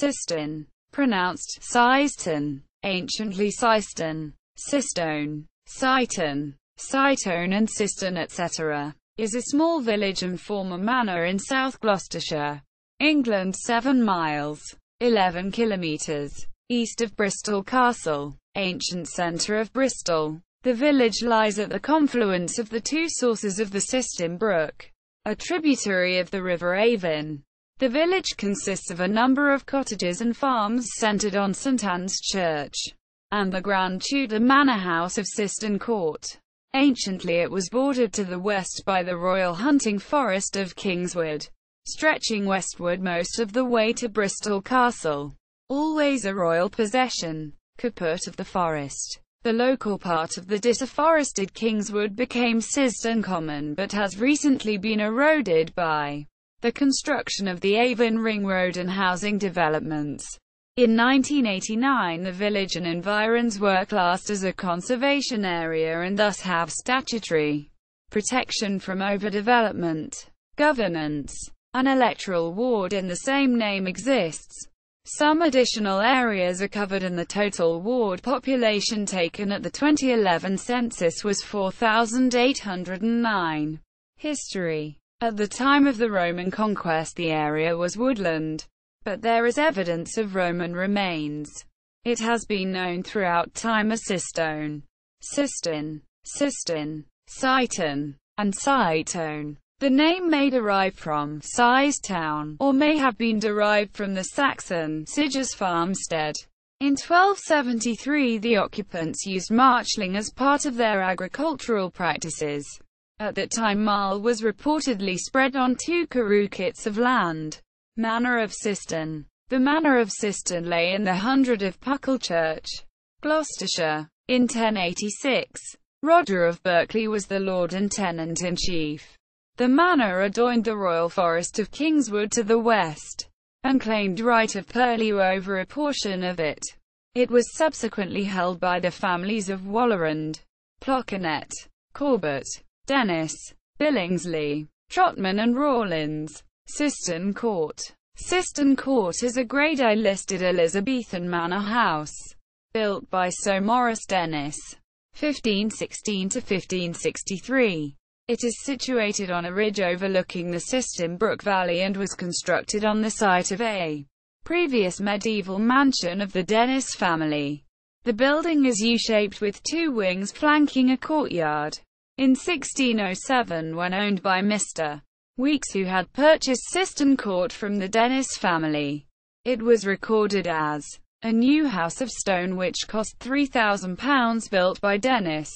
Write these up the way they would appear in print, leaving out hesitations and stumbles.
Siston, pronounced sizeton, anciently Siston, Sistone, Syton, Sytone and Systun etc., is a small village and former manor in South Gloucestershire, England 7 miles, 11 kilometres, east of Bristol Castle, ancient centre of Bristol. The village lies at the confluence of the two sources of the Siston Brook, a tributary of the River Avon. The village consists of a number of cottages and farms centred on St Anne's Church, and the grand Tudor manor house of Siston Court. Anciently it was bordered to the west by the royal Hunting Forest of Kingswood, stretching westward most of the way to Bristol Castle. Always a royal possession, caput of the forest. The local part of the disafforested Kingswood became Siston Common but has recently been eroded by the construction of the Avon Ring Road and housing developments. In 1989 the village and environs were classed as a conservation area and thus have statutory protection from overdevelopment. Governance. An electoral ward in the same name exists. Some additional areas are covered and the total ward population taken at the 2011 census was 4,809. History. At the time of the Roman conquest the area was woodland, but there is evidence of Roman remains. It has been known throughout time as Sistone, Syston, Siston, Syton, and Sytone. The name may derive from Sizetown, or may have been derived from the Saxon Sige's farmstead. In 1273 the occupants used marchling as part of their agricultural practices. At that time marl was reportedly spread on 2 carucits of land. Manor of Siston. The manor of Siston lay in the hundred of Pucklechurch, Gloucestershire. In 1086, Roger of Berkeley was the lord and tenant-in-chief. The manor adjoined the royal forest of Kingswood to the west, and claimed right of purlieu over a portion of it. It was subsequently held by the families of Wallerand, Plocanet, Corbett, Dennis, Billingsley, Trotman and Rawlins. Siston Court. Siston Court is a Grade I listed Elizabethan manor house, built by Sir Maurice Dennis, 1516 to 1563. It is situated on a ridge overlooking the Siston Brook Valley and was constructed on the site of a previous medieval mansion of the Dennis family. The building is U-shaped with 2 wings flanking a courtyard. In 1607, when owned by Mr. Weeks, who had purchased Siston Court from the Dennis family, it was recorded as a new house of stone which cost £3,000 built by Dennis.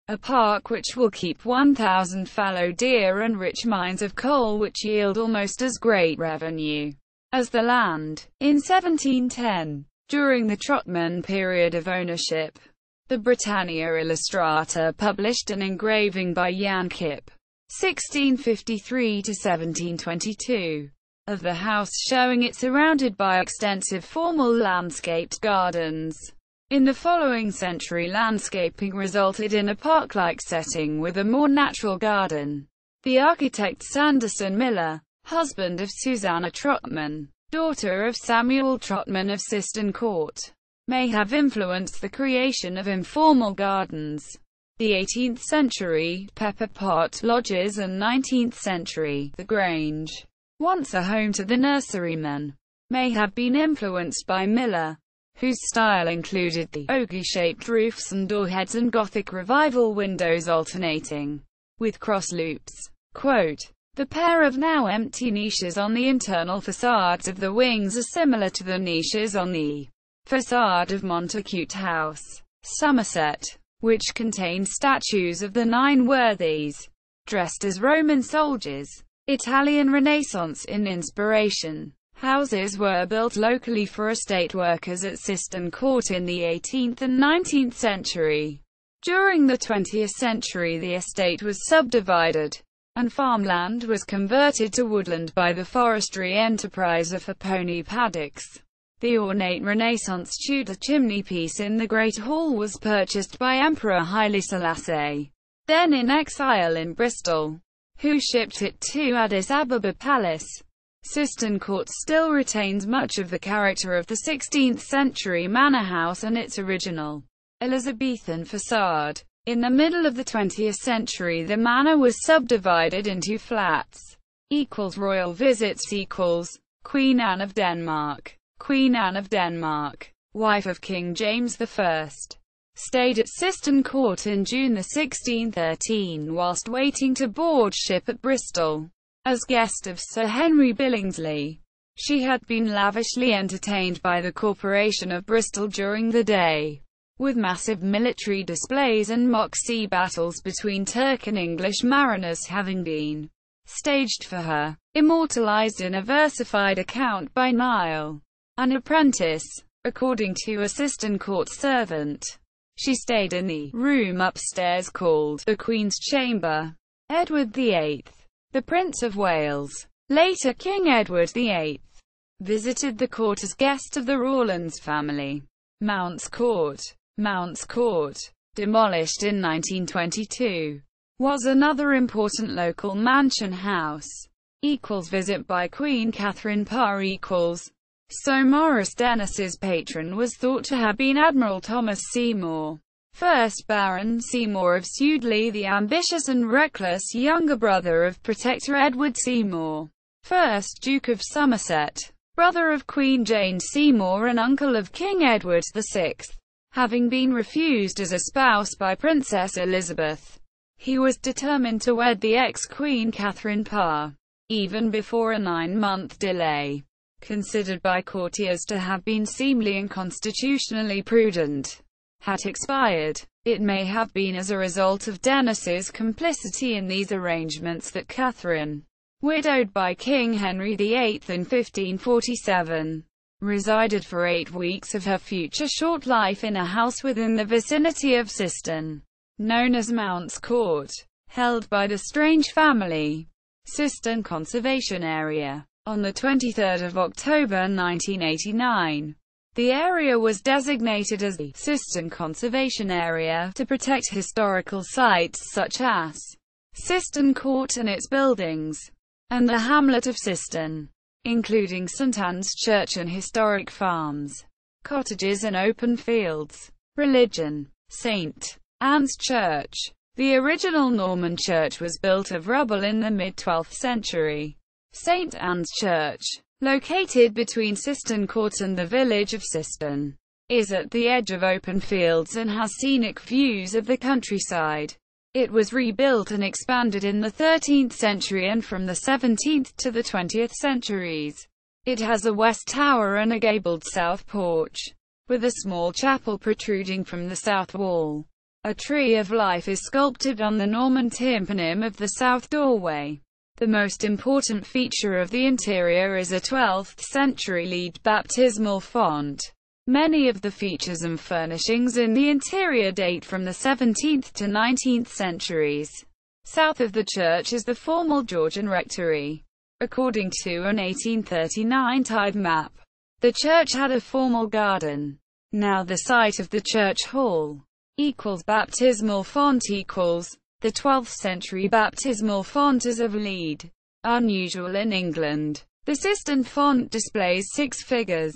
A park which will keep 1,000 fallow deer and rich mines of coal which yield almost as great revenue as the land. In 1710, during the Trotman period of ownership, the Britannia Illustrata published an engraving by Jan Kipp, 1653 to 1722, of the house showing it surrounded by extensive formal landscaped gardens. In the following century landscaping resulted in a park-like setting with a more natural garden. The architect Sanderson Miller, husband of Susanna Trotman, daughter of Samuel Trotman of Siston Court, may have influenced the creation of informal gardens. The 18th century pepper pot lodges and 19th century The Grange, once a home to the nurserymen, may have been influenced by Miller, whose style included the ogre-shaped roofs and doorheads and Gothic Revival windows alternating with cross loops. Quote, "The pair of now empty niches on the internal facades of the wings are similar to the niches on the facade of Montacute House, Somerset, which contained statues of the 9 worthies, dressed as Roman soldiers. Italian Renaissance in inspiration." Houses were built locally for estate workers at Siston Court in the 18th and 19th century. During the 20th century the estate was subdivided, and farmland was converted to woodland by the forestry enterprise for pony paddocks. The ornate Renaissance Tudor chimney-piece in the Great Hall was purchased by Emperor Haile Selassie, then in exile in Bristol, who shipped it to Addis Ababa Palace. Siston Court still retains much of the character of the 16th century manor house and its original Elizabethan facade. In the middle of the 20th century the manor was subdivided into flats. Royal visits Queen Anne of Denmark. Queen Anne of Denmark, wife of King James I, stayed at Siston Court in June 1613 whilst waiting to board ship at Bristol. As guest of Sir Henry Billingsley, she had been lavishly entertained by the Corporation of Bristol during the day, with massive military displays and mock sea battles between Turk and English mariners having been staged for her, immortalized in a versified account by Niall, an apprentice. According to a Siston Court servant, she stayed in the room upstairs called the Queen's Chamber. Edward VIII, the Prince of Wales, later King Edward VIII, visited the court as guest of the Rawlins family. Mounts Court, demolished in 1922, was another important local mansion house. Visit by Queen Catherine Parr So Maurice Dennis's patron was thought to have been Admiral Thomas Seymour, 1st Baron Seymour of Sudeley, the ambitious and reckless younger brother of Protector Edward Seymour, 1st Duke of Somerset, brother of Queen Jane Seymour and uncle of King Edward VI. Having been refused as a spouse by Princess Elizabeth, he was determined to wed the ex-Queen Catherine Parr, even before a 9-month delay, considered by courtiers to have been seemly and constitutionally prudent, had expired. It may have been as a result of Dennis's complicity in these arrangements that Catherine, widowed by King Henry VIII in 1547, resided for 8 weeks of her future short life in a house within the vicinity of Siston, known as Mounts Court, held by the Strange family. Siston Conservation Area. On 23 October 1989, the area was designated as the Siston Conservation Area to protect historical sites such as Siston Court and its buildings, and the hamlet of Siston, including St Anne's Church and historic farms, cottages and open fields. Religion. St Anne's Church. The original Norman church was built of rubble in the mid-12th century. St Anne's Church, located between Siston Court and the village of Siston, is at the edge of open fields and has scenic views of the countryside. It was rebuilt and expanded in the 13th century and from the 17th to the 20th centuries. It has a west tower and a gabled south porch, with a small chapel protruding from the south wall. A tree of life is sculpted on the Norman tympanum of the south doorway. The most important feature of the interior is a 12th century lead baptismal font. Many of the features and furnishings in the interior date from the 17th to 19th centuries. South of the church is the formal Georgian rectory. According to an 1839 tide map, the church had a formal garden. Now the site of the church hall baptismal font the 12th century baptismal font is of lead, unusual in England. The Siston font displays 6 figures,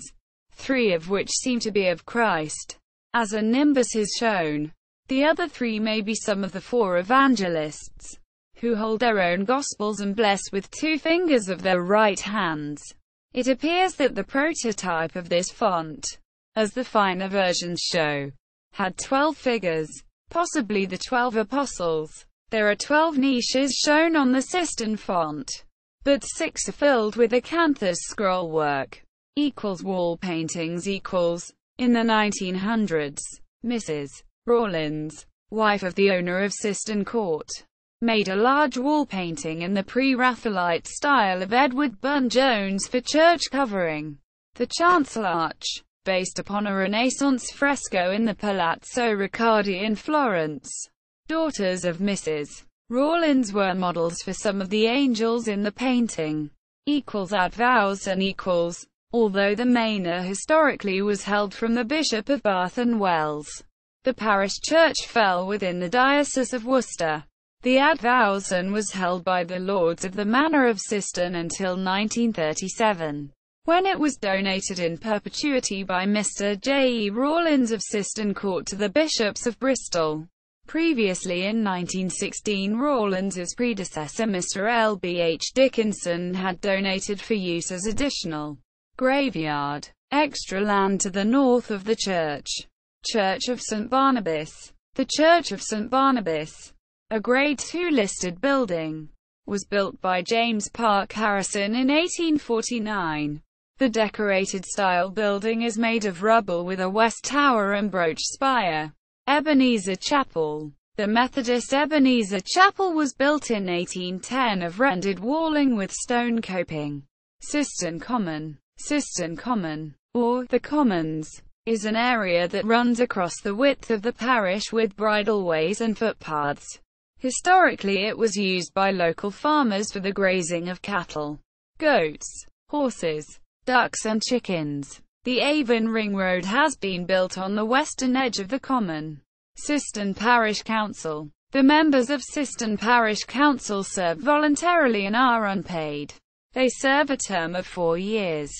3 of which seem to be of Christ, as a nimbus is shown. The other 3 may be some of the 4 evangelists, who hold their own gospels and bless with 2 fingers of their right hands. It appears that the prototype of this font, as the finer versions show, had 12 figures, possibly the 12 apostles. There are 12 niches shown on the Siston font, but 6 are filled with acanthus scrollwork. Wall paintings. In the 1900s, Mrs. Rawlins, wife of the owner of Siston Court, made a large wall painting in the pre-Raphaelite style of Edward Burne-Jones for church covering the chancel arch, based upon a Renaissance fresco in the Palazzo Riccardi in Florence. Daughters of Mrs. Rawlins were models for some of the angels in the painting. Add vows and although the manor historically was held from the Bishop of Bath and Wells, the parish church fell within the Diocese of Worcester. The advowson was held by the lords of the manor of Siston until 1937, when it was donated in perpetuity by Mr. J. E. Rawlins of Siston Court to the bishops of Bristol. Previously in 1916, Rawlins's predecessor Mr. L. B. H. Dickinson had donated for use as additional graveyard extra land to the north of the Church of St. Barnabas. The Church of St. Barnabas, a Grade II listed building, was built by James Park Harrison in 1849. The decorated style building is made of rubble with a west tower and brooch spire. Ebenezer Chapel. The Methodist Ebenezer Chapel was built in 1810 of rendered walling with stone coping. Siston Common. Siston Common, or the Commons, is an area that runs across the width of the parish with bridleways and footpaths. Historically it was used by local farmers for the grazing of cattle, goats, horses, ducks and chickens. The Avon Ring Road has been built on the western edge of the Common. Siston Parish Council. The members of Siston Parish Council serve voluntarily and are unpaid. They serve a term of 4 years.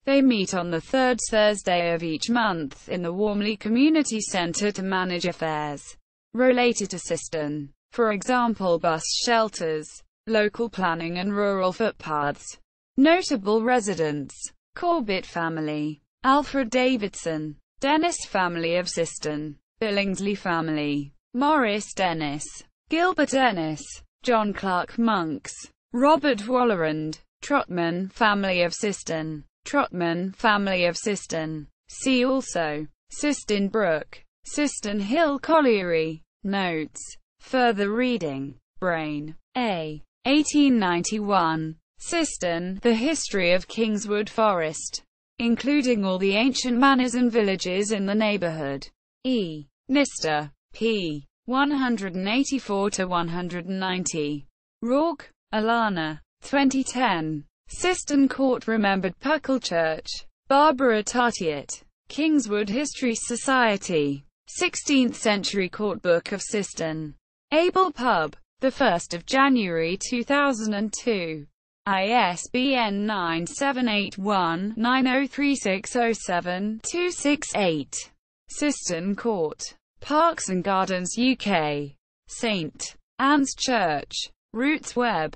They meet on the third Thursday of each month in the Warmley Community Centre to manage affairs related to Siston. For example, bus shelters, local planning and rural footpaths. Notable residents: Corbett family, Alfred Davidson, Dennis family of Siston, Billingsley family, Morris Dennis, Gilbert Ennis, John Clark Monks, Robert Wallerand, Trotman family of Siston, Trotman family of Siston. See also Siston Brook, Siston Hill Colliery. Notes. Further reading. Brain. A. 1891. Siston, The History of Kingswood Forest, including all the ancient manors and villages in the neighbourhood. E. Nister. P. 184-190. Rourke, Alana. 2010. Siston Court Remembered Puckle Church. Barbara Tartiet. Kingswood History Society. 16th Century Court Book of Siston. Able Pub. 1 January 2002. ISBN 9781903607268. Siston Court. Parks and Gardens UK. St. Anne's Church. Roots Web.